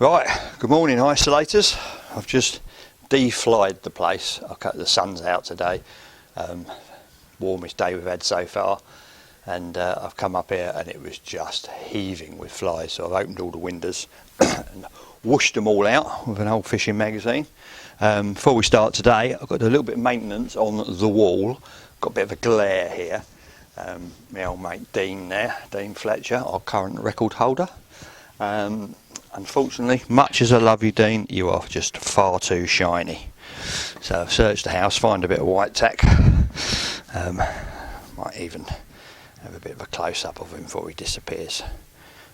Right, good morning isolators. I've just deflied the place. The sun's out today, warmest day we've had so far, and I've come up here and it was just heaving with flies, so I've opened all the windows and whooshed them all out with an old fishing magazine. Before we start today, I've got a little bit of maintenance on the wall. Got a bit of a glare here. My old mate Dean there, Dean Fletcher, our current record holder. Unfortunately, much as I love you, Dean, you are just far too shiny. So I've searched the house, find a bit of white tack. Might even have a bit of a close-up of him before he disappears.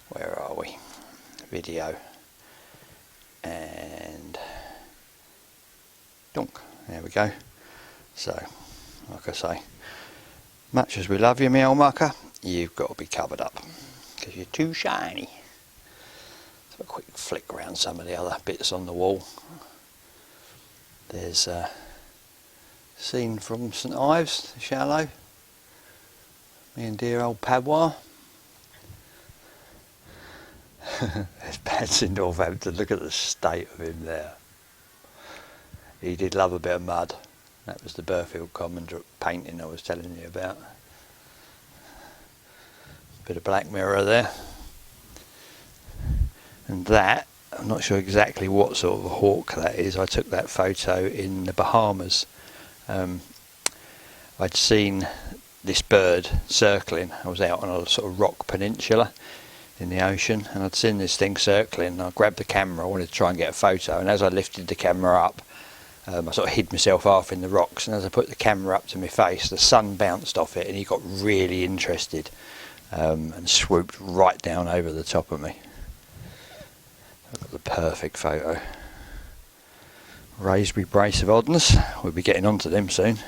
Where are we? Video. And dunk. There we go. So, like I say, much as we love you, me old mucker, you've got to be covered up because you're too shiny. A quick flick around some of the other bits on the wall. There's a scene from St Ives, the Shallow. Me and dear old Padwa. There's Pads in Northampton. Look at the state of him there. He did love a bit of mud. That was the Harefield Common painting I was telling you about. Bit of Black Mirror there. And that, I'm not sure exactly what sort of a hawk that is. I took that photo in the Bahamas. I'd seen this bird circling. I was out on a sort of rock peninsula in the ocean, and I'd seen this thing circling. I grabbed the camera, I wanted to try and get a photo, and as I lifted the camera up, I sort of hid myself half in the rocks, and as I put the camera up to my face, the sun bounced off it and he got really interested and swooped right down over the top of me. I've got the perfect photo. Raspberry brace of oddness. We'll be getting onto them soon.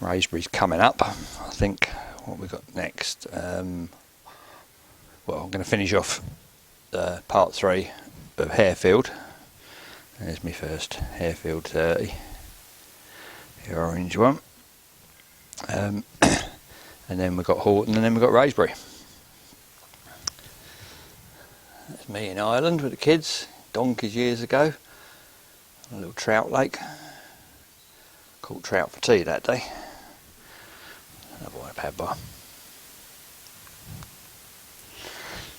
Raspberry's coming up. I think what we've got next. Well, I'm going to finish off part 3 of Harefield. There's my first Harefield 30. The orange one. And then we've got Horton, and then we've got Raspberry. That's me in Ireland with the kids, donkeys years ago, on a little trout lake. Caught trout for tea that day. Another one of Padbar.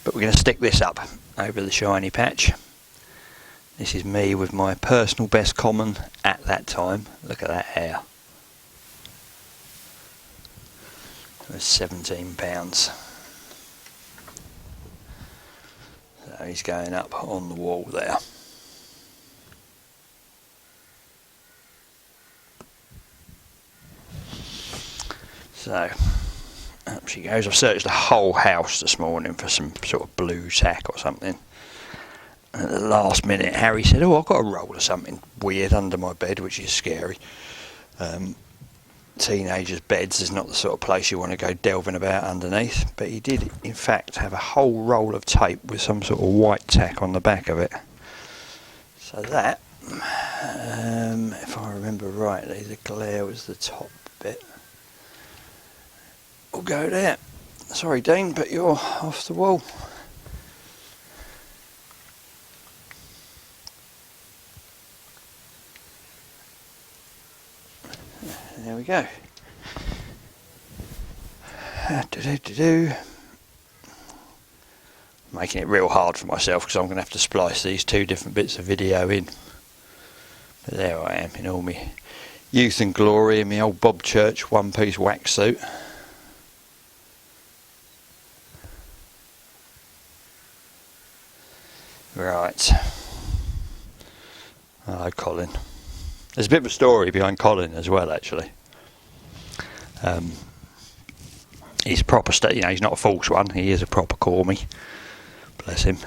But we're going to stick this up over the shiny patch. This is me with my personal best common at that time. Look at that hair. It was £17. So he's going up on the wall there. So up she goes. I've searched the whole house this morning for some sort of blue tack or something. And at the last minute Harry said, oh, I've got a roll of something weird under my bed, which is scary. Teenagers' beds is not the sort of place you want to go delving about underneath, but he did in fact have a whole roll of tape with some sort of white tack on the back of it. So that, if I remember rightly, the glare was the top bit. We'll go there. Sorry Dean, but you're off the wall. There we go. Making it real hard for myself because I'm going to have to splice these 2 different bits of video in. But there I am in all my youth and glory in my old Bob Church one-piece wax suit. Right. Hello Colin. There's a bit of a story behind Colin as well, actually. He's a proper, he's not a false one. He is a proper cormy. Bless him.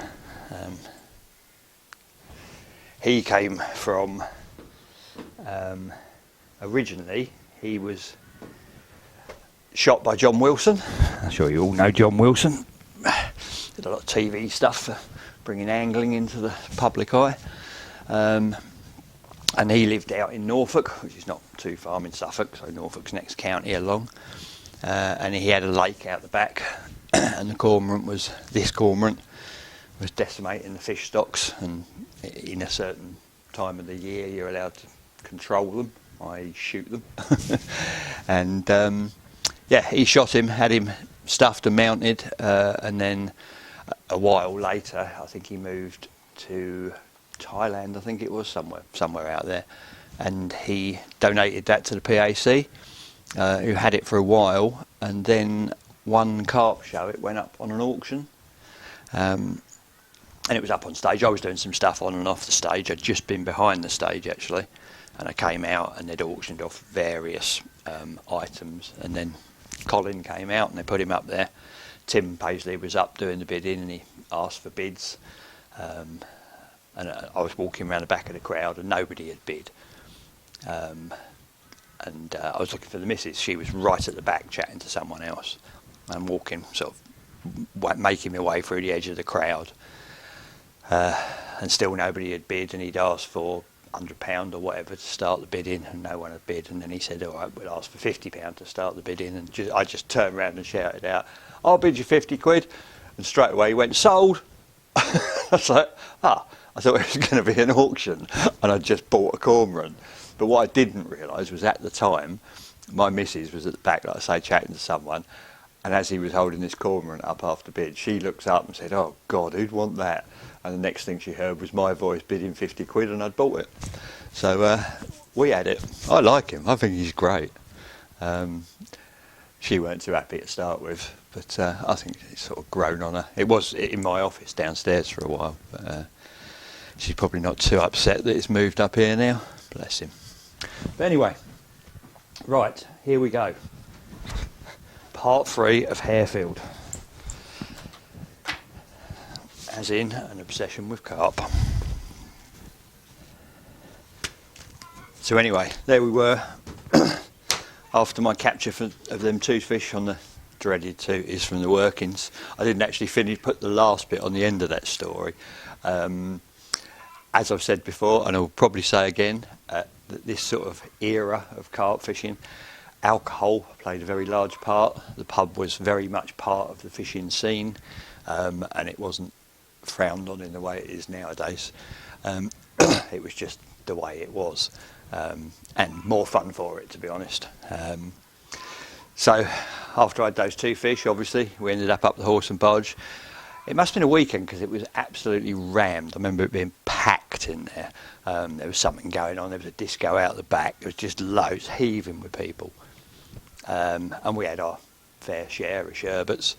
He came from. Originally, he was shot by John Wilson. I'm sure you all know John Wilson. Did a lot of TV stuff for bringing angling into the public eye. And he lived out in Norfolk, which is not too far. I'm in Suffolk, so Norfolk's next county along. And he had a lake out the back, and the cormorant was this cormorant, was decimating the fish stocks, and in a certain time of the year you're allowed to control them, i.e. shoot them. And yeah, he shot him, had him stuffed and mounted, and then a while later, I think he moved to Thailand, I think it was, somewhere out there, and he donated that to the PAC, who had it for a while, and then one carp show, it went up on an auction, and it was up on stage. I was doing some stuff on and off the stage. I'd just been behind the stage actually, and I came out and they'd auctioned off various items, and then Colin came out and they put him up there. Tim Paisley was up doing the bidding and he asked for bids, and I was walking around the back of the crowd and nobody had bid, and I was looking for the missus. She was right at the back chatting to someone else. I'm walking, sort of making my way through the edge of the crowd, and still nobody had bid, and he'd asked for £100 or whatever to start the bidding, and no one had bid. And then he said, all right, we'll ask for £50 to start the bidding, and I just turned around and shouted out, I'll bid you 50 quid, and straight away he went, sold. I was like, I thought it was going to be an auction, and I just bought a cormorant. But what I didn't realise was at the time my missus was at the back, like I say, chatting to someone, and as he was holding this cormorant up after bid, she looks up and said, oh God, who'd want that? And the next thing she heard was my voice bidding 50 quid, and I'd bought it. So we had it. I like him. I think he's great. She weren't too happy to start with, but I think it's sort of grown on her. It was in my office downstairs for a while, but she's probably not too upset that it's moved up here now. Bless him. But anyway, right, here we go. Part 3 of Harefield. As in an obsession with carp. So anyway, there we were. After my capture of them toothfish on the dreaded tooties from the workings. I didn't actually put the last bit on the end of that story. As I've said before, and I'll probably say again, that this sort of era of carp fishing, alcohol played a very large part. The pub was very much part of the fishing scene, and it wasn't frowned on in the way it is nowadays. It was just the way it was, and more fun for it, to be honest. So after I had those two fish, obviously we ended up the Horse and Bodge. It must have been a weekend because it was absolutely rammed. I remember it being packed in there. There was something going on. There was a disco out the back. There was just loads, heaving with people, and we had our fair share of sherbets.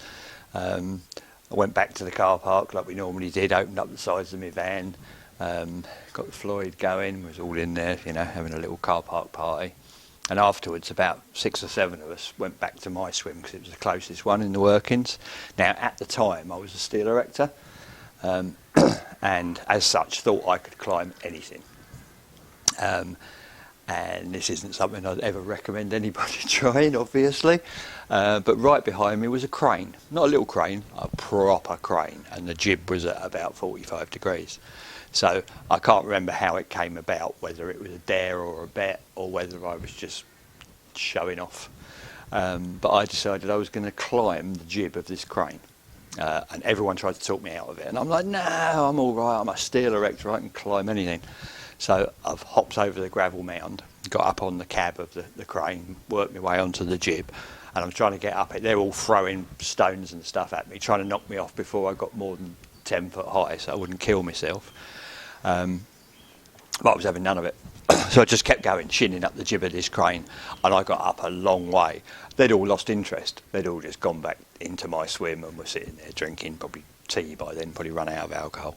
I went back to the car park like we normally did, opened up the sides of my van, got the Floyd going, was all in there, you know, having a little car park party. And afterwards, about 6 or 7 of us went back to my swim because it was the closest one in the workings. Now, at the time, I was a steel erector, and as such, thought I could climb anything. And this isn't something I'd ever recommend anybody trying, obviously. But right behind me was a crane, not a little crane, a proper crane, and the jib was at about 45 degrees. So I can't remember how it came about, whether it was a dare or a bet, or whether I was just showing off. But I decided I was going to climb the jib of this crane. And everyone tried to talk me out of it. And I'm like, no, I'm all right, I'm a steel erector, I can climb anything. So I've hopped over the gravel mound, got up on the cab of the crane, worked my way onto the jib, and I'm trying to get up it. They're all throwing stones and stuff at me, trying to knock me off before I got more than 10 foot high, so I wouldn't kill myself. But I was having none of it. So I just kept going, shinning up the jib of this crane, and I got up a long way. They'd all lost interest. They'd all just gone back into my swim and were sitting there drinking, probably tea by then, probably run out of alcohol.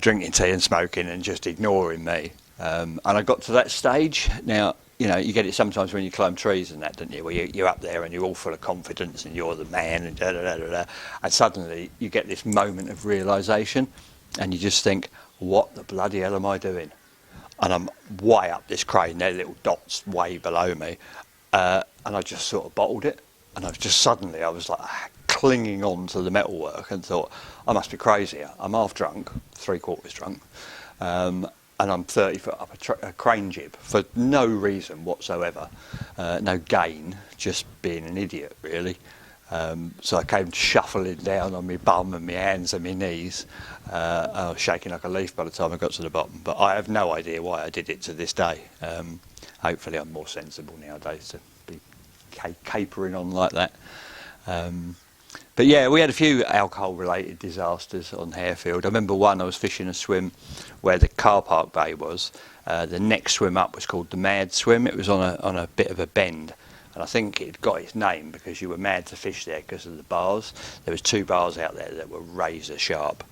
Drinking tea and smoking and just ignoring me. And I got to that stage. Now, you know, you get it sometimes when you climb trees and that, don't you? Where you're up there and you're all full of confidence and you're the man and da-da-da-da-da. And suddenly you get this moment of realisation and you just think, what the bloody hell am I doing? And I'm way up this crane, there are little dots way below me. And I just sort of bottled it. And I was like clinging on to the metalwork and thought, I must be crazy. I'm half drunk, 3/4 drunk, and I'm 30 foot up a crane jib for no reason whatsoever, no gain, just being an idiot really. So I came shuffling down on my bum and my hands and my knees. I was shaking like a leaf by the time I got to the bottom, but I have no idea why I did it to this day. Hopefully I'm more sensible nowadays to be capering on like that. But yeah, we had a few alcohol-related disasters on Harefield. I remember one, I was fishing a swim where the car park bay was. The next swim up was called the Mad Swim. It was on a bit of a bend. And I think it got its name because you were mad to fish there because of the bars. There was 2 bars out there that were razor sharp.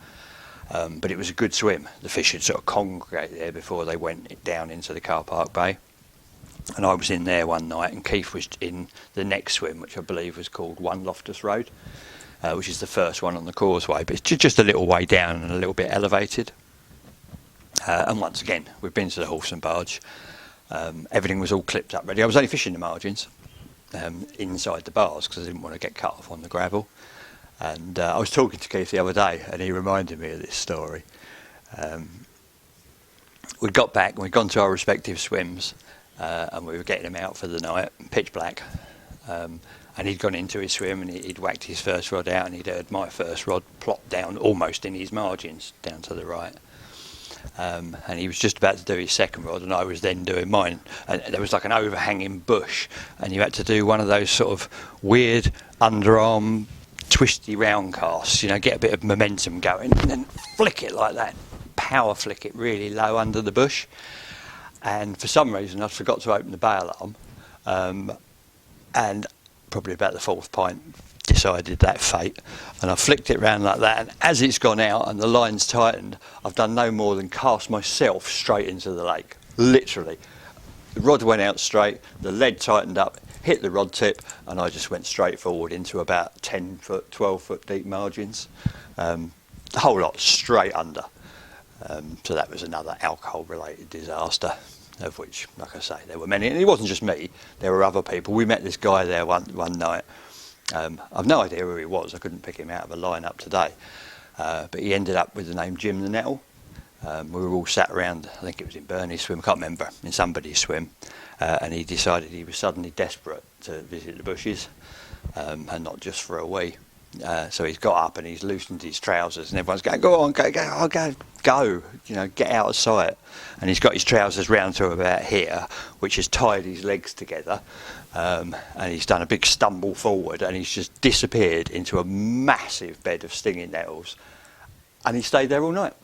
But it was a good swim. The fish had sort of congregated there before they went down into the car park bay. And I was in there one night, and Keith was in the next swim, which I believe was called One Loftus Road, which is the first one on the causeway, but it's just a little way down and a little bit elevated. And once again, we've been to the horse and barge. Everything was all clipped up ready. I was only fishing the margins inside the bars because I didn't want to get cut off on the gravel. And I was talking to Keith the other day, and he reminded me of this story. We'd got back and we'd gone to our respective swims, and we were getting him out for the night, pitch black. And he'd gone into his swim and he'd whacked his first rod out, and he'd heard my first rod plop down almost in his margins down to the right. And he was just about to do his second rod, and I was then doing mine. And there was like an overhanging bush, and you had to do one of those sort of weird underarm twisty round casts, you know, get a bit of momentum going and then flick it like that, power flick it really low under the bush. And for some reason I forgot to open the bay alarm, and probably about the 4th pint decided that fate, and I flicked it round like that, and as it's gone out and the line's tightened, I've done no more than cast myself straight into the lake, literally. The rod went out straight, the lead tightened up, hit the rod tip, and I just went straight forward into about 10 foot, 12 foot deep margins. The whole lot straight under. So that was another alcohol related disaster, of which, like I say, there were many. And it wasn't just me, there were other people. We met this guy there one night. I've no idea who he was, I couldn't pick him out of a lineup today. But he ended up with the name Jim the Nettle. We were all sat around, I think it was in Bernie's swim, I can't remember, in somebody's swim, and he decided he was suddenly desperate to visit the bushes, and not just for a wee. So he's got up and he's loosened his trousers, and everyone's going, go on, go, you know, get out of sight. And he's got his trousers round to about here, which has tied his legs together, and he's done a big stumble forward, and he's just disappeared into a massive bed of stinging nettles, and he stayed there all night.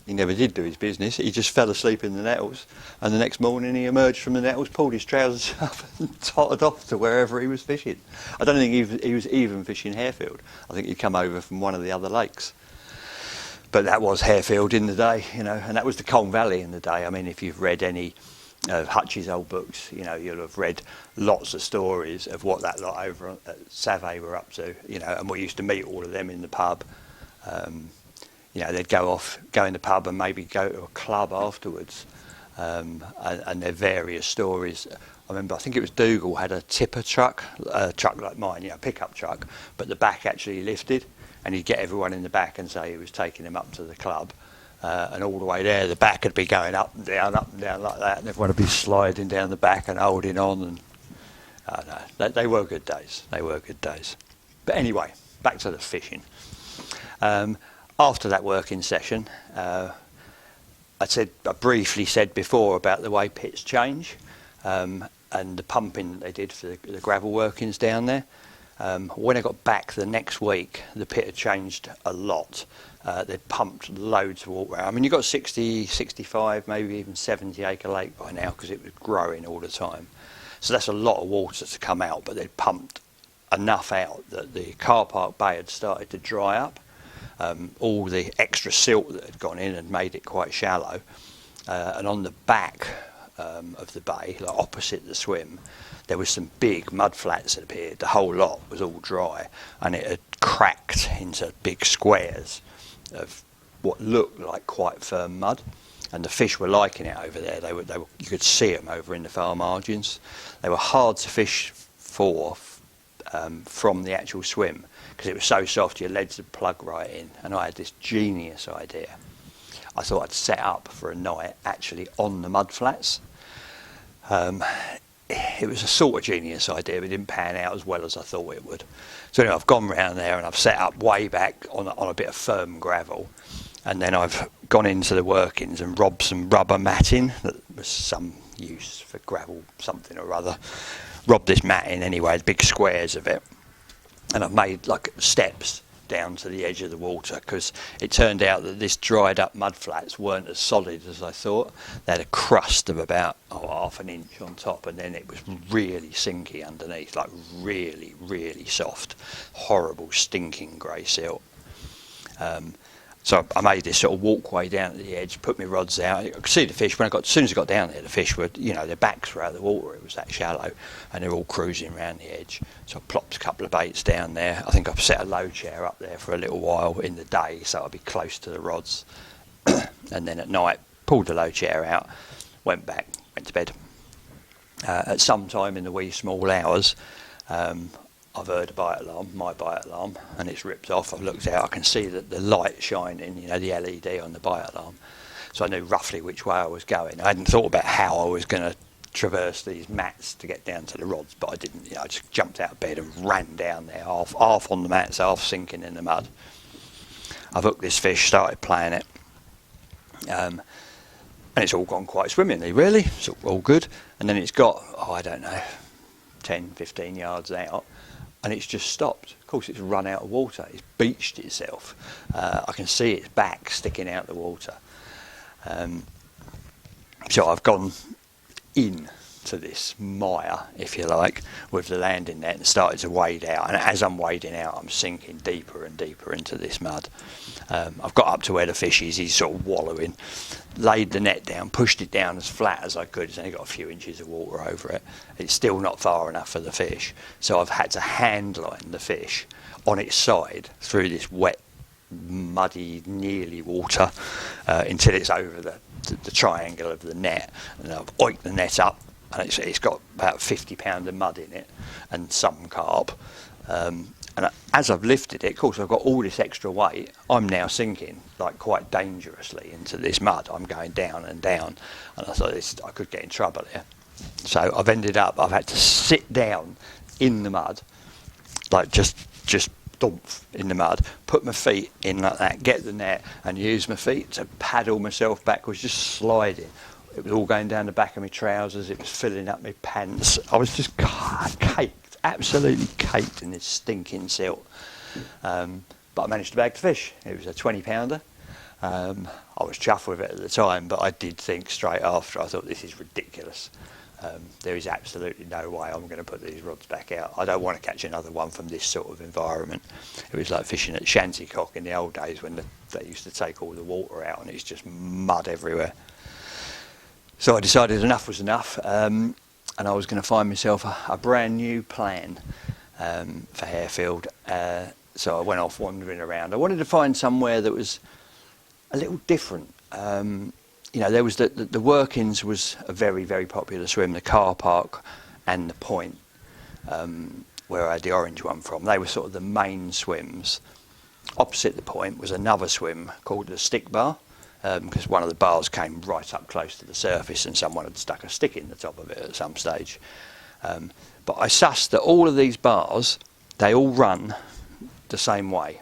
He never did do his business, he just fell asleep in the nettles, and the next morning he emerged from the nettles, pulled his trousers up and tottered off to wherever he was fishing. I don't think he was even fishing Harefield. I think he'd come over from one of the other lakes. But that was Harefield in the day, you know, and that was the Colne Valley in the day. I mean, if you've read any of Hutch's old books, you know, you'll have read lots of stories of what that lot over at Savay were up to, you know, and we used to meet all of them in the pub. You know, they'd go in the pub and maybe go to a club afterwards, and their various stories. I remember, I think it was Dougal had a tipper truck, a truck like mine, you know, a pickup truck, but the back actually lifted, and he'd get everyone in the back and say he was taking them up to the club, and all the way there, the back would be going up and down like that, and everyone would be sliding down the back and holding on, and they were good days. They were good days. But anyway, back to the fishing. After that working session, I briefly said before about the way pits change, and the pumping that they did for the gravel workings down there. When I got back the next week, the pit had changed a lot. They'd pumped loads of water out. I mean, you've got 60, 65, maybe even 70 acre lake by now, because it was growing all the time. So that's a lot of water to come out, but they'd pumped enough out that the car park bay had started to dry up. All the extra silt that had gone in had made it quite shallow, and on the back of the bay, like opposite the swim, there was some big mud flats that appeared. The whole lot was all dry, and it had cracked into big squares of what looked like quite firm mud, and the fish were liking it over there. They were you could see them over in the far margins. They were hard to fish for from the actual swim, because it was so soft your legs would plug right in. And I had this genius idea. I thought I'd set up for a night actually on the mud flats. it was a sort of genius idea, but it didn't pan out as well as I thought it would. So anyway, I've gone round there and I've set up way back on a bit of firm gravel, and then I've gone into the workings and robbed some rubber matting that was some use for gravel something or other. Robbed this matting anyway, big squares of it, and I've made like steps down to the edge of the water, because it turned out that this dried up mud flats weren't as solid as I thought. They had a crust of about half an inch on top, and then it was really sinky underneath, like really, really soft, horrible, stinking grey silt. So I made this sort of walkway down to the edge, put my rods out. I could see the fish. As soon as I got down there, the fish were, their backs were out of the water. It was that shallow, and they're all cruising around the edge. So I plopped a couple of baits down there. I think I've set a low chair up there for a little while in the day, so I'll be close to the rods. And then at night, pulled the low chair out, went back, went to bed. At some time in the wee small hours, I've heard a bite alarm, my bite alarm, and it's ripped off. I've looked out, I can see that the light shining, the LED on the bite alarm. So I knew roughly which way I was going. I hadn't thought about how I was going to traverse these mats to get down to the rods, but I didn't. I just jumped out of bed and ran down there, half on the mats, half sinking in the mud. I've hooked this fish, started playing it, and it's all gone quite swimmingly, really. It's all good. And then it's got, 10, 15 yards out, and it's just stopped. Of course, it's run out of water. It's beached itself. I can see its back sticking out the water. So I've gone in to this mire, if you like, with the landing net and started to wade out. And as I'm wading out, I'm sinking deeper and deeper into this mud. I've got up to where the fish is. He's sort of wallowing. Laid the net down, pushed it down as flat as I could. It's only got a few inches of water over it. It's still not far enough for the fish. So I've had to hand line the fish on its side through this wet, muddy, nearly water until it's over the triangle of the net. And I've oiked the net up, and it's got about 50 pounds of mud in it and some carp. And as I've lifted it, of course, I've got all this extra weight. I'm now sinking like quite dangerously into this mud. I'm going down and down, and I thought I could get in trouble here. So I've had to sit down in the mud, like just dumph in the mud, put my feet in like that, get the net, and use my feet to paddle myself backwards, just sliding. It was all going down the back of my trousers. It was filling up my pants. I was just caked. Absolutely caked in this stinking silt. But I managed to bag the fish. It was a 20 pounder. I was chuffed with it at the time, but I did think straight after, I thought, this is ridiculous. There is absolutely no way I'm going to put these rods back out. I don't want to catch another one from this sort of environment. It was like fishing at Shantycock in the old days when they used to take all the water out and it's just mud everywhere. So I decided enough was enough. And I was going to find myself a brand new plan for Harefield. So I went off wandering around. I wanted to find somewhere that was a little different. There was the workings was a very, very popular swim, the car park and the point, where I had the orange one from. They were sort of the main swims. Opposite the point was another swim called the stick bar. Because one of the bars came right up close to the surface and someone had stuck a stick in the top of it at some stage. But I sussed that all of these bars, they all run the same way,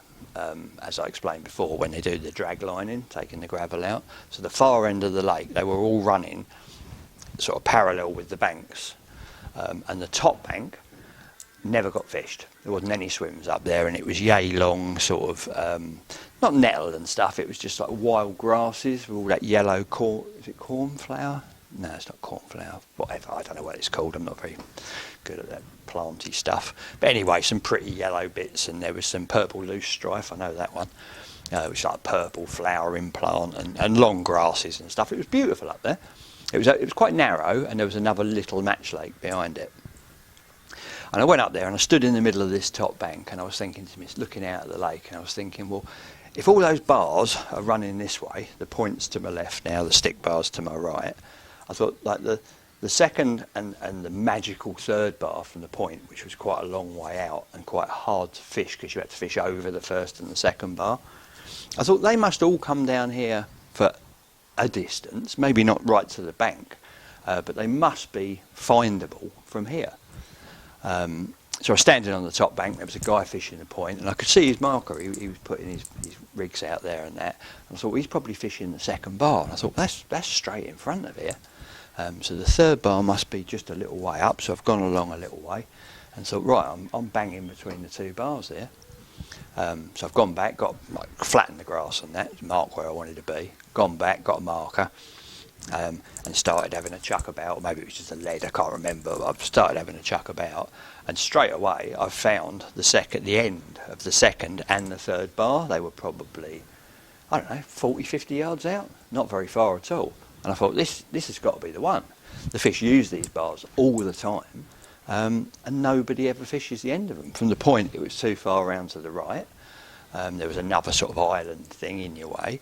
as I explained before, when they do the drag lining, taking the gravel out. So the far end of the lake, they were all running sort of parallel with the banks. And the top bank never got fished. There wasn't any swims up there, and it was yay long, sort of, not nettle and stuff, it was just like wild grasses with all that yellow is it cornflower? No, it's not cornflower, whatever, I don't know what it's called, I'm not very good at that planty stuff. But anyway, some pretty yellow bits, and there was some purple loose strife, I know that one. It was like a purple flowering plant and long grasses and stuff. It was beautiful up there. It was quite narrow, and there was another little match lake behind it. And I went up there and I stood in the middle of this top bank, and I was thinking to me, looking out at the lake, and I was thinking, well, if all those bars are running this way, the point's to my left now, the stick bar's to my right, I thought like the second and the magical third bar from the point, which was quite a long way out and quite hard to fish because you had to fish over the first and the second bar, I thought they must all come down here for a distance, maybe not right to the bank, but they must be findable from here. So I was standing on the top bank, there was a guy fishing the point, and I could see his marker. He was putting his rigs out there and that. And I thought, well, he's probably fishing the second bar. And I thought, that's straight in front of here. So the third bar must be just a little way up, so I've gone along a little way. And thought, right, I'm banging between the two bars there. So I've gone back, got flattened the grass on that, mark where I wanted to be. Gone back, got a marker. And started having a chuck about, or maybe it was just a lead, I can't remember. I've started having a chuck about, and straight away I found the end of the second and the third bar. They were probably, I don't know, 40, 50 yards out, not very far at all. And I thought, this has got to be the one. The fish use these bars all the time, and nobody ever fishes the end of them. From the point, it was too far around to the right. There was another sort of island thing in your way.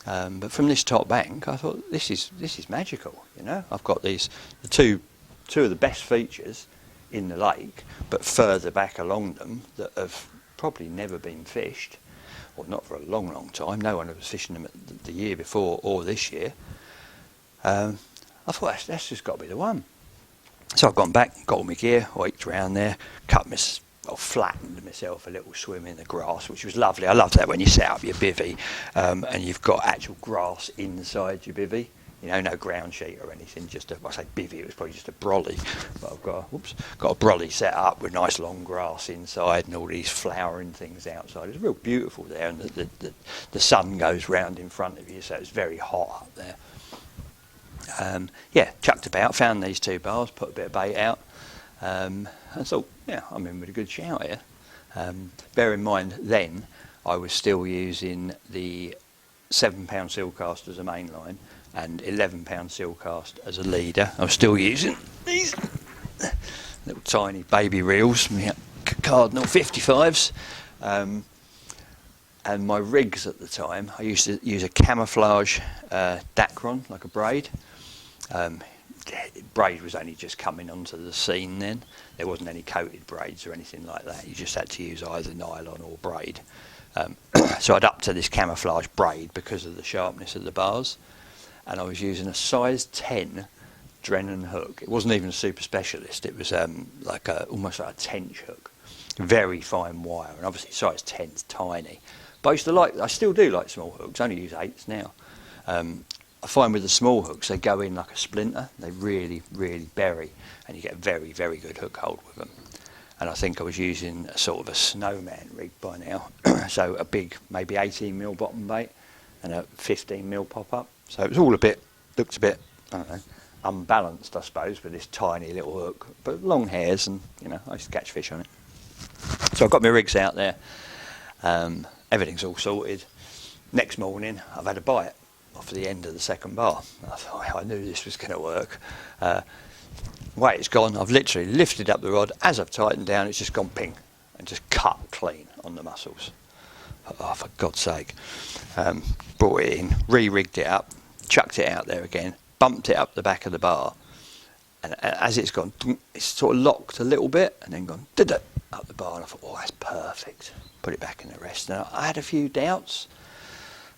But from this top bank, I thought, this is magical, you know. I've got the two of the best features in the lake, but further back along them that have probably never been fished, or not for a long, long time. No one was fishing them the year before or this year. I thought, that's just got to be the one. So I've gone back, got all my gear, hiked around there, flattened myself a little swim in the grass, which was lovely. I love that when you set up your bivvy and you've got actual grass inside your bivvy. You know, no ground sheet or anything, just I say bivvy, it was probably just a brolly. But I've got a brolly set up with nice long grass inside and all these flowering things outside. It's real beautiful there, and the sun goes round in front of you, so it's very hot up there. Chucked about, found these two bars, put a bit of bait out. And thought, yeah, I'm in with a good shout here. Bear in mind, then I was still using the £7 seal cast as a main line and £11 seal cast as a leader. I was still using these little tiny baby reels, Cardinal 55s. And my rigs at the time, I used to use a camouflage Dacron, like a braid. Braid was only just coming onto the scene then. There wasn't any coated braids or anything like that. You just had to use either nylon or braid. So I'd up to this camouflage braid because of the sharpness of the bars. And I was using a size 10 Drennan hook. It wasn't even a super specialist. It was almost like a tench hook. Very fine wire. And obviously size 10's tiny. But I still do like small hooks. I only use 8s now. I find with the small hooks, they go in like a splinter. They really, really bury, and you get a very, very good hook hold with them. And I think I was using a sort of a snowman rig by now. So a big, maybe 18mm bottom bait and a 15mm pop-up. So it was all looked a bit, I don't know, unbalanced, I suppose, with this tiny little hook. But long hairs, and, you know, I used to catch fish on it. So I've got my rigs out there. Everything's all sorted. Next morning, I've had a bite off the end of the second bar. I thought, I knew this was going to work. Way it's gone, I've literally lifted up the rod. As I've tightened down, it's just gone ping and just cut clean on the muscles. Oh, for God's sake. Brought it in, re-rigged it up, chucked it out there again, bumped it up the back of the bar, and as it's gone, it's sort of locked a little bit and then gone up the bar, and I thought, oh, that's perfect. Put it back in the rest. Now, I had a few doubts.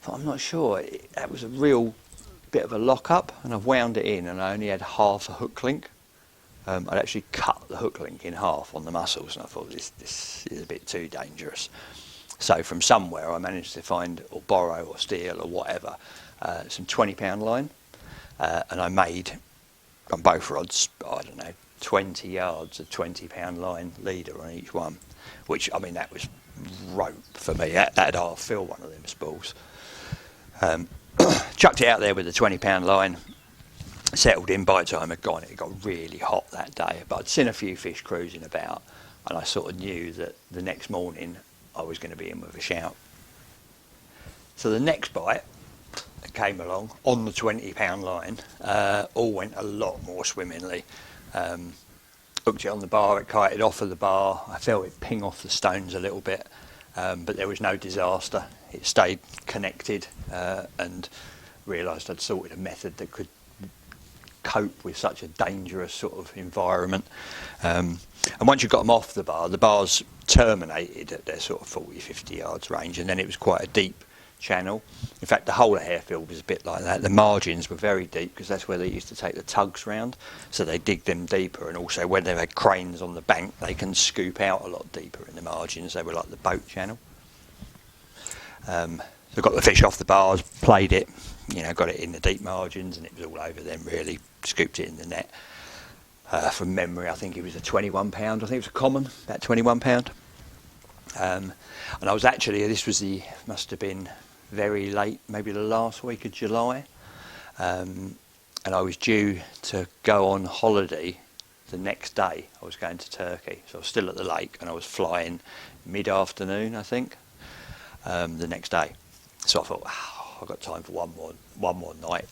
Thought, I'm not sure. That was a real bit of a lock-up, and I've wound it in, and I only had half a hook link. I'd actually cut the hook link in half on the muscles, and I thought, this is a bit too dangerous. So from somewhere, I managed to find, or borrow, or steal, or whatever, some 20-pound line, and I made, on both rods, I don't know, 20 yards of 20-pound line leader on each one, which, I mean, that was rope for me. That'd half fill one of them spools. Chucked it out there with the 20-pound line, settled in. By the time I'd gone, it got really hot that day, but I'd seen a few fish cruising about, and I sort of knew that the next morning I was going to be in with a shout. So the next bite that came along on the 20-pound line all went a lot more swimmingly. Hooked it on the bar, it kited off of the bar. I felt it ping off the stones a little bit, but there was no disaster. It stayed connected, and realised I'd sorted a method that could cope with such a dangerous sort of environment. And once you got them off the bars terminated at their sort of 40, 50 yards range, and then it was quite a deep channel. In fact, the whole of Harefield was a bit like that. The margins were very deep because that's where they used to take the tugs round, so they dig them deeper, and also when they had cranes on the bank they can scoop out a lot deeper in the margins. They were like the boat channel. So got the fish off the bars, played it, got it in the deep margins, and it was all over them really. Scooped it in the net. From memory, I think it was a 21 pound. I think it was a common, about 21 pound. And I was actually, must have been very late, maybe the last week of July. And I was due to go on holiday the next day. I was going to Turkey. So I was still at the lake, and I was flying mid-afternoon, I think, the next day. So I thought, I've got time for one more night,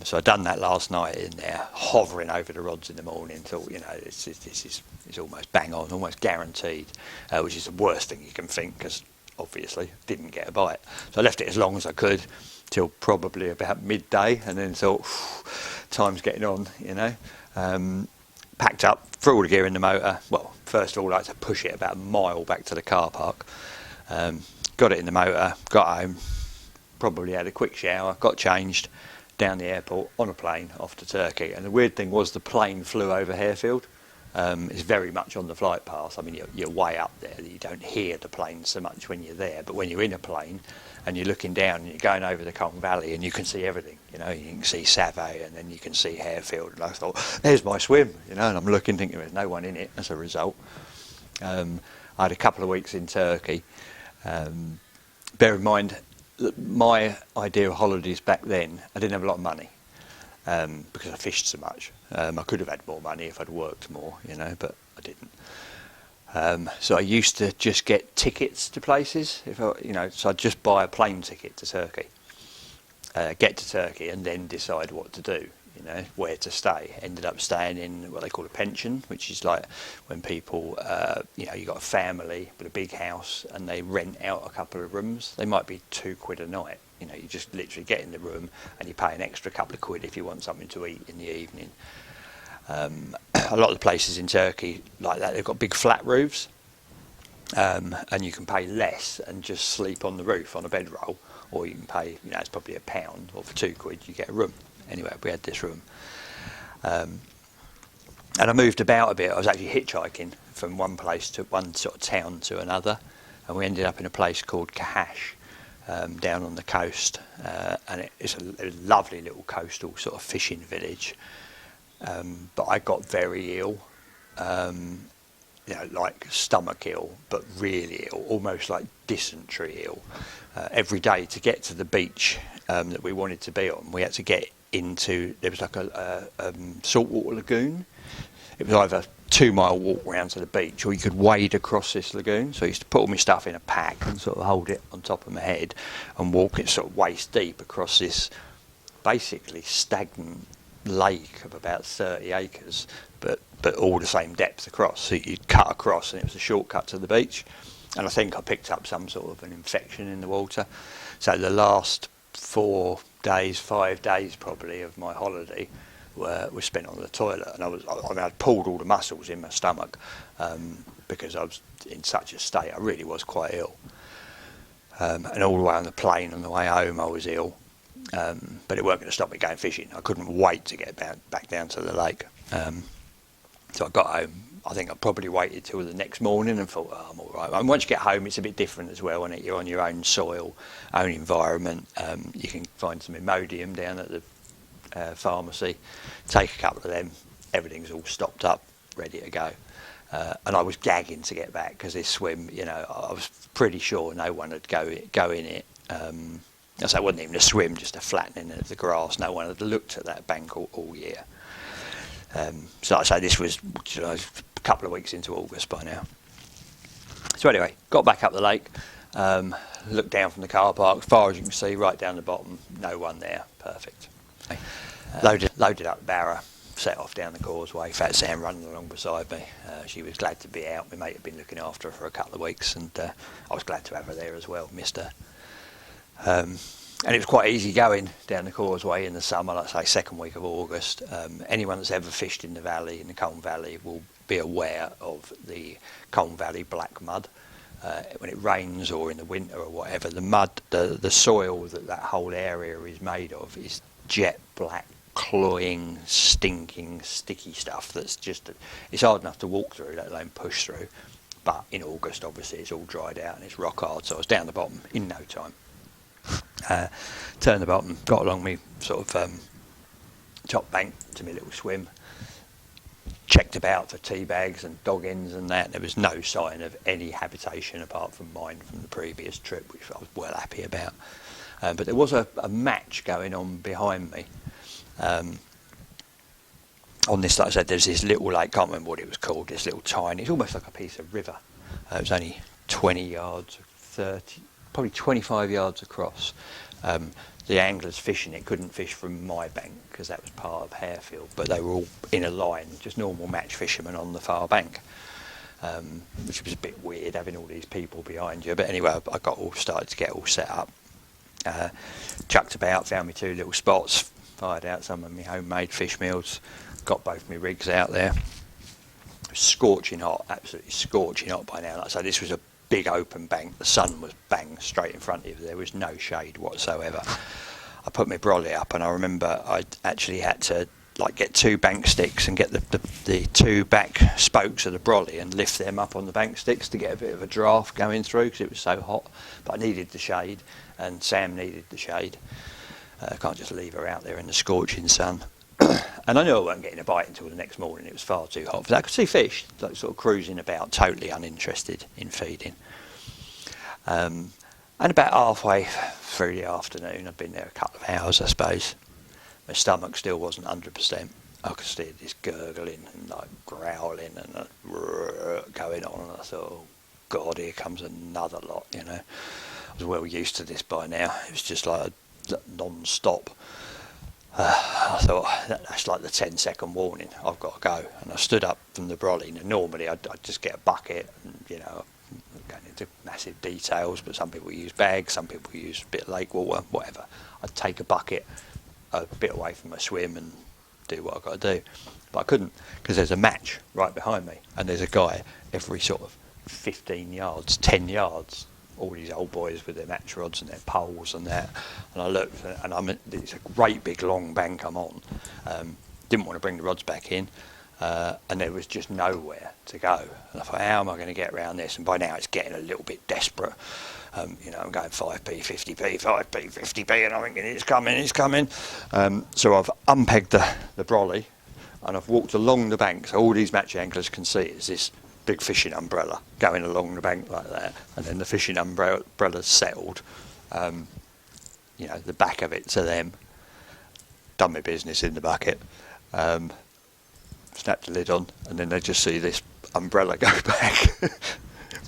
So I'd done that last night in there, hovering over the rods in the morning. Thought, this is almost bang on, almost guaranteed, which is the worst thing you can think, because obviously didn't get a bite. So I left it as long as I could, till probably about midday, and then thought, time's getting on, Packed up, threw all the gear in the motor. Well, first of all, I had to push it about a mile back to the car park. Got it in the motor, got home, probably had a quick shower, got changed, down the airport, on a plane, off to Turkey. And the weird thing was the plane flew over Harefield. It's very much on the flight path. I mean, you're way up there. You don't hear the plane so much when you're there. But when you're in a plane and you're looking down and you're going over the Colin Valley, and you can see everything. You can see Savo, and then you can see Harefield. And I thought, there's my swim, and I'm looking, thinking there's no one in it as a result. I had a couple of weeks in Turkey. Bear in mind, my idea of holidays back then, I didn't have a lot of money because I fished so much. I could have had more money if I'd worked more, but I didn't. So I used to just get tickets to places. So I'd just buy a plane ticket to Turkey, get to Turkey, and then decide what to do. Where to stay. Ended up staying in what they call a pension, which is like when people, you got a family with a big house and they rent out a couple of rooms. They might be £2 a night. You just literally get in the room and you pay an extra couple of quid if you want something to eat in the evening. A lot of the places in Turkey like that, they've got big flat roofs, and you can pay less and just sleep on the roof on a bedroll, or you can pay, it's probably £1, or for £2 you get a room. Anyway, we had this room. And I moved about a bit. I was actually hitchhiking from one place to one sort of town to another. And we ended up in a place called Kahash, down on the coast. And it's a lovely little coastal sort of fishing village. But I got very ill. Like stomach ill, but really ill, almost like dysentery ill. Every day to get to the beach that we wanted to be on, we had to get there was like a saltwater lagoon. It was either a 2-mile walk round to the beach, or you could wade across this lagoon. So I used to put all my stuff in a pack and sort of hold it on top of my head and walk it sort of waist deep across this basically stagnant lake of about 30 acres, but all the same depth across. So you'd cut across and it was a shortcut to the beach. And I think I picked up some sort of an infection in the water. So the last 5 days probably of my holiday were spent on the toilet, and I'd pulled all the muscles in my stomach because I was in such a state. I really was quite ill, and all the way on the plane on the way home I was ill, but it weren't going to stop me going fishing. I couldn't wait to get back down to the lake. So I got home. I think I probably waited till the next morning and thought, I'm all right. And once you get home, it's a bit different as well, isn't it? You're on your own soil, own environment. You can find some Imodium down at the pharmacy, take a couple of them, everything's all stocked up, ready to go. And I was gagging to get back because this swim, I was pretty sure no one would go in it. So it wasn't even a swim, just a flattening of the grass. No one had looked at that bank all year. So like I say, this was a couple of weeks into August by now. So anyway, got back up the lake, looked down from the car park, as far as you can see, right down the bottom, no one there, perfect. Loaded up the barra, set off down the causeway, Fat Sam running along beside me. She was glad to be out. My mate had been looking after her for a couple of weeks, and I was glad to have her there as well, missed her. And it was quite easy going down the causeway in the summer, like I say, second week of August. Anyone that's ever fished in the valley, in the Colin Valley, will be aware of the Colin Valley black mud. when it rains or in the winter or whatever, the mud, the soil that whole area is made of is jet black, cloying, stinking, sticky stuff that's just, it's hard enough to walk through, let alone push through. But in August, obviously, it's all dried out and it's rock hard, so I was down the bottom in no time. Turned the bottom, got along me sort of top bank to my little swim, checked about for tea bags and doggins and that. There was no sign of any habitation apart from mine from the previous trip, which I was well happy about. But there was a match going on behind me. On this, like I said, there's this little lake, can't remember what it was called, this little tiny, it's almost like a piece of river. It was only 20 yards, 30, probably 25 yards across. The anglers fishing it couldn't fish from my bank because that was part of Harefield, but they were all in a line, just normal match fishermen on the far bank, which was a bit weird having all these people behind you. But anyway, I started to get all set up, chucked about, found me 2 little spots, fired out some of my homemade fish meals, got both my rigs out there. It was scorching hot, absolutely scorching hot by now. Like I say, this was a big open bank, the sun was bang straight in front of you, there was no shade whatsoever. I put my brolly up, and I remember I actually had to get 2 bank sticks and get the 2 back spokes of the brolly and lift them up on the bank sticks to get a bit of a draft going through because it was so hot. But I needed the shade, and Sam needed the shade. I can't just leave her out there in the scorching sun. And I knew I wasn't getting a bite until the next morning. It was far too hot. But I could see fish sort of cruising about, totally uninterested in feeding. And about halfway through the afternoon, I'd been there a couple of hours, I suppose. My stomach still wasn't 100%. I could see this gurgling and growling and going on. And I thought, oh God, here comes another lot. I was well used to this by now. It was just like a non-stop. I thought, that's like the 10-second warning, I've got to go. And I stood up from the brolly. Now, normally I'd just get a bucket and, going into massive details, but some people use bags, some people use a bit of lake water, whatever. I'd take a bucket a bit away from my swim and do what I've got to do. But I couldn't, because there's a match right behind me, and there's a guy every sort of 15 yards, 10 yards, all these old boys with their match rods and their poles and that. And I looked, and it's a great big long bank I'm on. Didn't want to bring the rods back in, and there was just nowhere to go. And I thought, how am I going to get around this? And by now it's getting a little bit desperate. I'm going 5p, 50p, 5p, 50p, and I'm thinking, it's coming. So I've unpegged the brolly, and I've walked along the bank, so all these match anglers can see is this big fishing umbrella going along the bank like that, and then the fishing umbrella's settled, the back of it to them, done my business in the bucket, snapped the lid on, and then they just see this umbrella go back,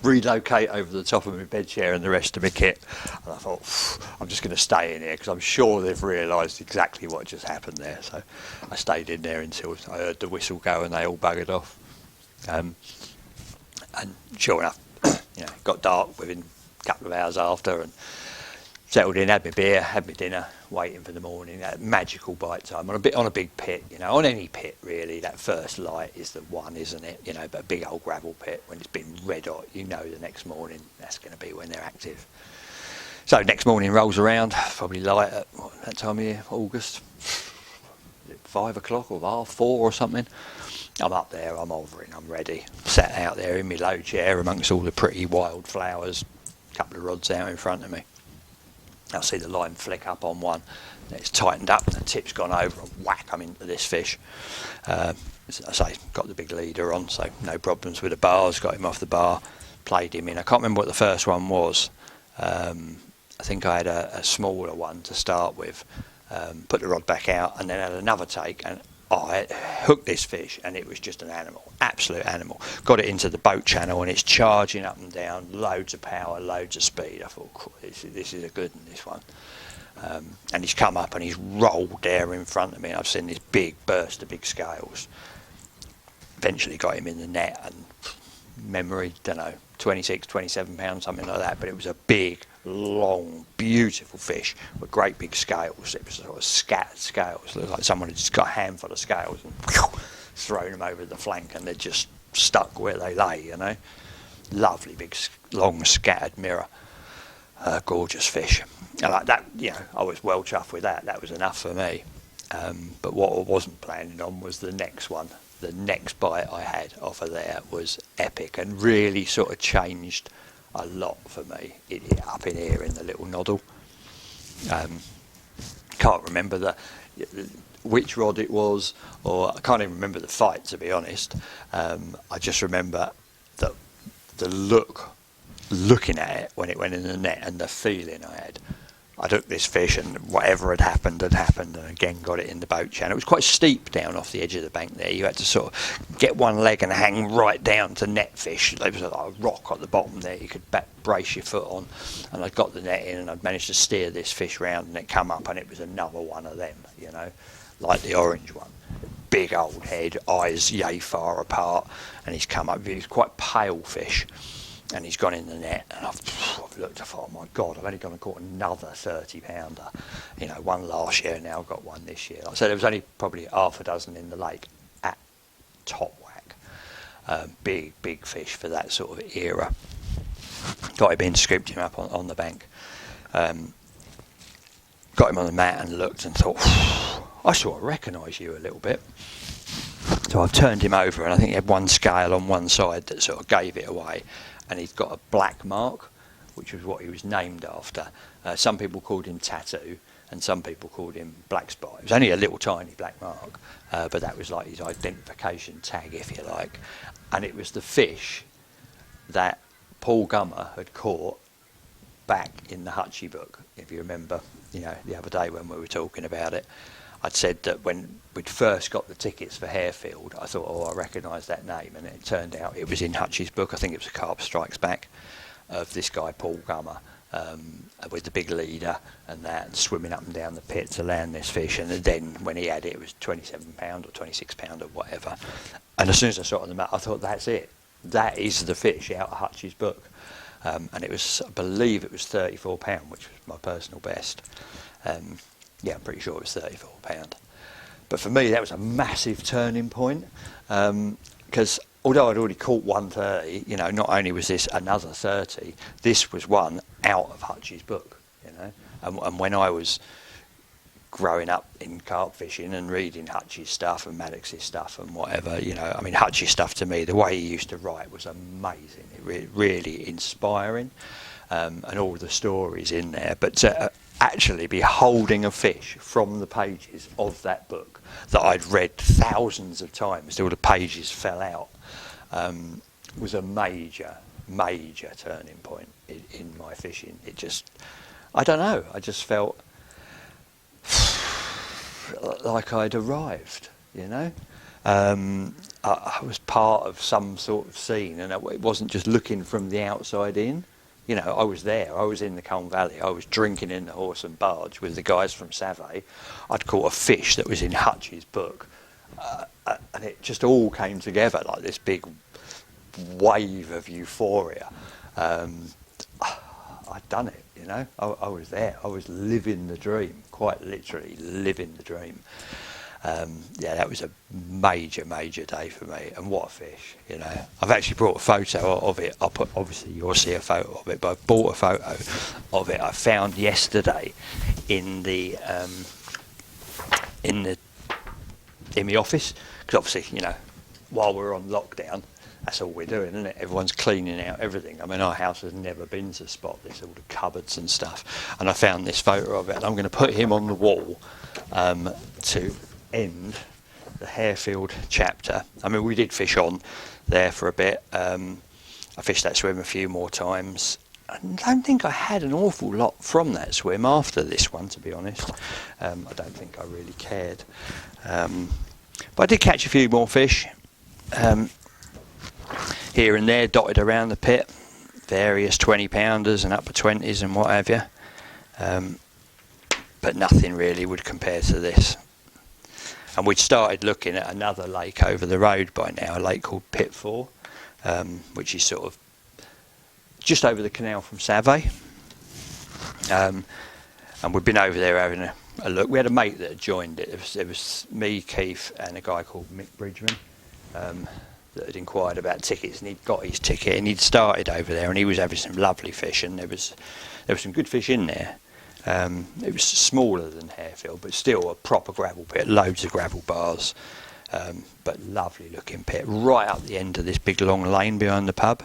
relocate over the top of my bed chair and the rest of my kit. And I thought, I'm just going to stay in here because I'm sure they've realised exactly what just happened there. So I stayed in there until I heard the whistle go and they all buggered off. And sure enough, it got dark within a couple of hours after, and settled in, had my beer, had my dinner, waiting for the morning. That magical bite time on a big pit, on any pit really. That first light is the one, isn't it? But a big old gravel pit when it's been red hot, the next morning that's going to be when they're active. So next morning rolls around, probably light at that time of year, August, 5 o'clock or 4:30 or something. I'm up there, I'm hovering, I'm ready. Sat out there in my low chair amongst all the pretty wild flowers, a couple of rods out in front of me. I see the line flick up on one, it's tightened up, the tip's gone over, and whack, I'm into this fish. As I say, got the big leader on, so no problems with the bars, got him off the bar, played him in. I can't remember what the first one was. I think I had a smaller one to start with, put the rod back out, and then had another take, and I hooked this fish, and it was just an animal, absolute animal. Got it into the boat channel, and it's charging up and down, loads of power, loads of speed. I thought, this is a good one, this one. And he's come up and he's rolled there in front of me. I've seen this big burst of big scales. Eventually got him in the net, and memory, 26, 27 pounds, something like that. But it was a big, long, beautiful fish with great big scales. It was sort of scattered scales. It looked like someone had just got a handful of scales and thrown them over the flank, and they're just stuck where they lay, lovely big long scattered mirror, gorgeous fish. And like that, I was well chuffed with that. That was enough for me. But what I wasn't planning on was the next one. The next bite I had off of there was epic and really sort of changed a lot for me. Up in here in the little noddle. Can't remember which rod it was, or I can't even remember the fight, to be honest. I just remember the looking at it when it went in the net, and the feeling I had. I took this fish, and whatever had happened, and again got it in the boat channel. It was quite steep down off the edge of the bank there. You had to sort of get one leg and hang right down to net fish. There was like a rock at the bottom there you could brace your foot on. And I got the net in, and I'd managed to steer this fish round, and it come up, and it was another one of them, like the orange one. Big old head, eyes yay far apart, and he's come up. He's quite pale fish. And he's gone in the net, and I've looked, I thought, oh my God, I've only gone and caught another 30-pounder. One last year, now I've got one this year. Like I said, there was only probably half a dozen in the lake at top whack. Big fish for that sort of era. Got him in, scooped him up on the bank. Got him on the mat and looked and thought, I sort of recognise you a little bit. So I've turned him over, and I think he had one scale on one side that sort of gave it away. And he's got a black mark, which was what he was named after. Some people called him Tattoo, and some people called him Black Spot. It was only a little tiny black mark, but that was like his identification tag, if you like. And it was the fish that Paul Gummer had caught back in the Hutchie book, if you remember, the other day when we were talking about it. I'd said that when we'd first got the tickets for Harefield, I thought, I recognise that name, and it turned out it was in Hutchie's book. I think it was a Carp Strikes Back of this guy Paul Gummer with the big leader and that, and swimming up and down the pit to land this fish. And then when he had it, it was 27 pound or 26 pound or whatever. And as soon as I saw it on the map, I thought, that's it. That is the fish out of Hutchie's book. And it was, I believe it was 34 pound, which was my personal best. Yeah, I'm pretty sure it was 34 pound. But for me, that was a massive turning point, because although I'd already caught 130, not only was this another 30, this was one out of Hutchie's book, And when I was growing up in carp fishing and reading Hutchie's stuff and Maddox's stuff and whatever, Hutchie's stuff, to me, the way he used to write was amazing. It really inspiring, and all the stories in there. But actually be holding a fish from the pages of that book that I'd read thousands of times till the pages fell out, was a major turning point in my fishing. It just, I don't know, I just felt like I'd arrived, I was part of some sort of scene, and it wasn't just looking from the outside in. I was there. I was in the Colin Valley. I was drinking in the Horse and Barge with the guys from Savay. I'd caught a fish that was in Hutchie's book, and it just all came together like this big wave of euphoria. I'd done it, I was there. I was living the dream, quite literally living the dream. That was a major day for me, and what a fish, I've actually brought a photo of it. Obviously you'll see a photo of it, but I bought a photo of it I found yesterday in the office, because obviously, while we're on lockdown, that's all we're doing, isn't it? Everyone's cleaning out everything. Our house has never been so spotless, all the cupboards and stuff. And I found this photo of it, and I'm going to put him on the wall to end the Harefield chapter. We did fish on there for a bit. I fished that swim a few more times. I don't think I had an awful lot from that swim after this one, to be honest. I don't think I really cared. But I did catch a few more fish here and there, dotted around the pit, various 20-pounders and upper 20s and what have you. But nothing really would compare to this. And we'd started looking at another lake over the road by now, a lake called Pitfall, which is sort of just over the canal from Savay. And we'd been over there having a look. We had a mate that had joined it. It was me, Keith, and a guy called Mick Bridgman. that had inquired about tickets, and he'd got his ticket and he'd started over there, and he was having some lovely fish, and there was some good fish in there. It was smaller than Harefield, but still a proper gravel pit, loads of gravel bars, but lovely looking pit right up the end of this big long lane behind the pub.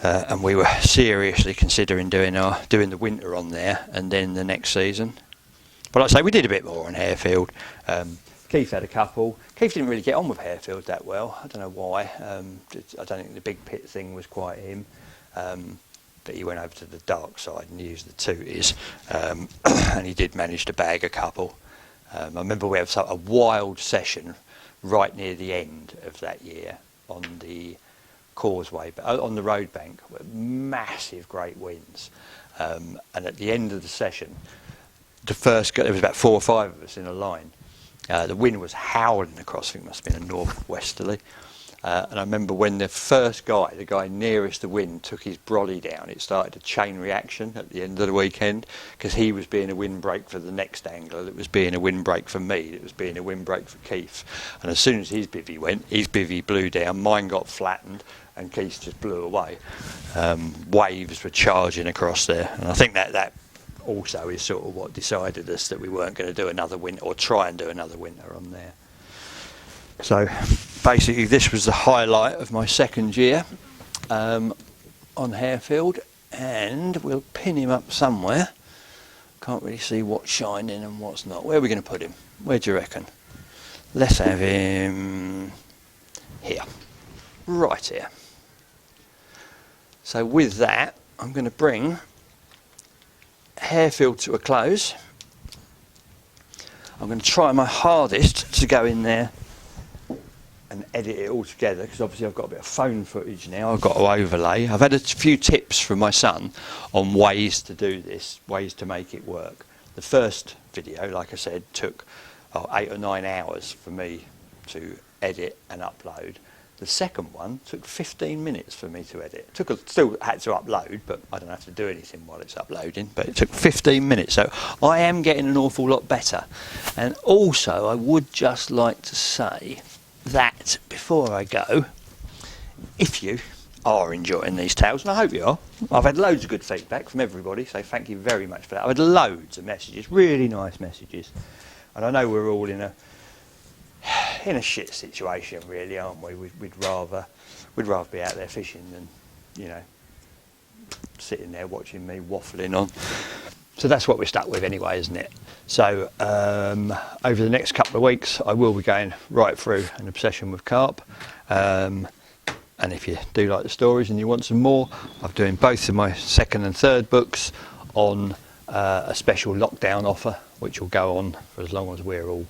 And we were seriously considering doing the winter on there and then the next season. But like I say, we did a bit more on Harefield. Keith had a couple. Keith didn't really get on with Harefield that well. I don't know why. I don't think the big pit thing was quite him. But he went over to the dark side and used the tooties. And he did manage to bag a couple. I remember we had a wild session right near the end of that year on the causeway, on the road bank, with massive great winds. And at the end of the session, there was about 4 or 5 of us in a line. The wind was howling across. I think it must have been a northwesterly. And I remember when the first guy, the guy nearest the wind, took his brolly down, it started a chain reaction at the end of the weekend, because he was being a windbreak for the next angler, that was being a windbreak for me, that was being a windbreak for Keith. And as soon as his bivvy went, his bivvy blew down, mine got flattened, and Keith just blew away. Waves were charging across there. And I think that also is sort of what decided us that we weren't going to do another winter, or try and do another winter on there. So basically this was the highlight of my second year on Harefield, and we'll pin him up somewhere. Can't really see what's shining and what's not. Where are we going to put him? Where do you reckon? Let's have him here. Right here. So with that, I'm going to bring Harefield to a close. I'm going to try my hardest to go in there and edit it all together, because obviously I've got a bit of phone footage now I've got to overlay. I've had a few tips from my son on ways to do this, ways to make it work. The first video, like I said, took 8 or 9 hours for me to edit and upload. The second one took 15 minutes for me to edit. Still had to upload, but I don't have to do anything while it's uploading. But it took 15 minutes, so I am getting an awful lot better. And also, I would just like to say that before I go, if you are enjoying these tales, and I hope you are, I've had loads of good feedback from everybody, so thank you very much for that. I've had loads of messages, really nice messages, and I know we're all in a shit situation, really, aren't we? We'd rather be out there fishing than, you know, sitting there watching me waffling on. So that's what we're stuck with anyway, isn't it? So over the next couple of weeks, I will be going right through an obsession with carp. And if you do like the stories and you want some more, I'm doing both of my second and third books on a special lockdown offer, which will go on for as long as we're all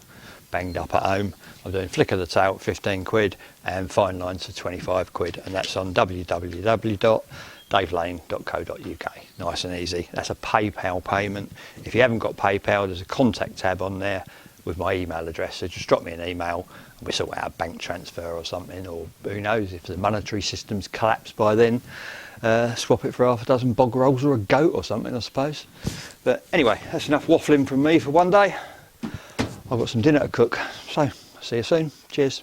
banged up at home. I'm doing Flick of the Tail at 15 quid and Fine Lines for 25 quid, and that's on www.davelane.co.uk. Nice and easy. That's a PayPal payment. If you haven't got PayPal, there's a contact tab on there with my email address, so just drop me an email and we sort out a bank transfer or something, or who knows, if the monetary system's collapsed by then, swap it for half a dozen bog rolls or a goat or something, I suppose. But anyway, that's enough waffling from me for one day. I've got some dinner to cook, so see you soon. Cheers.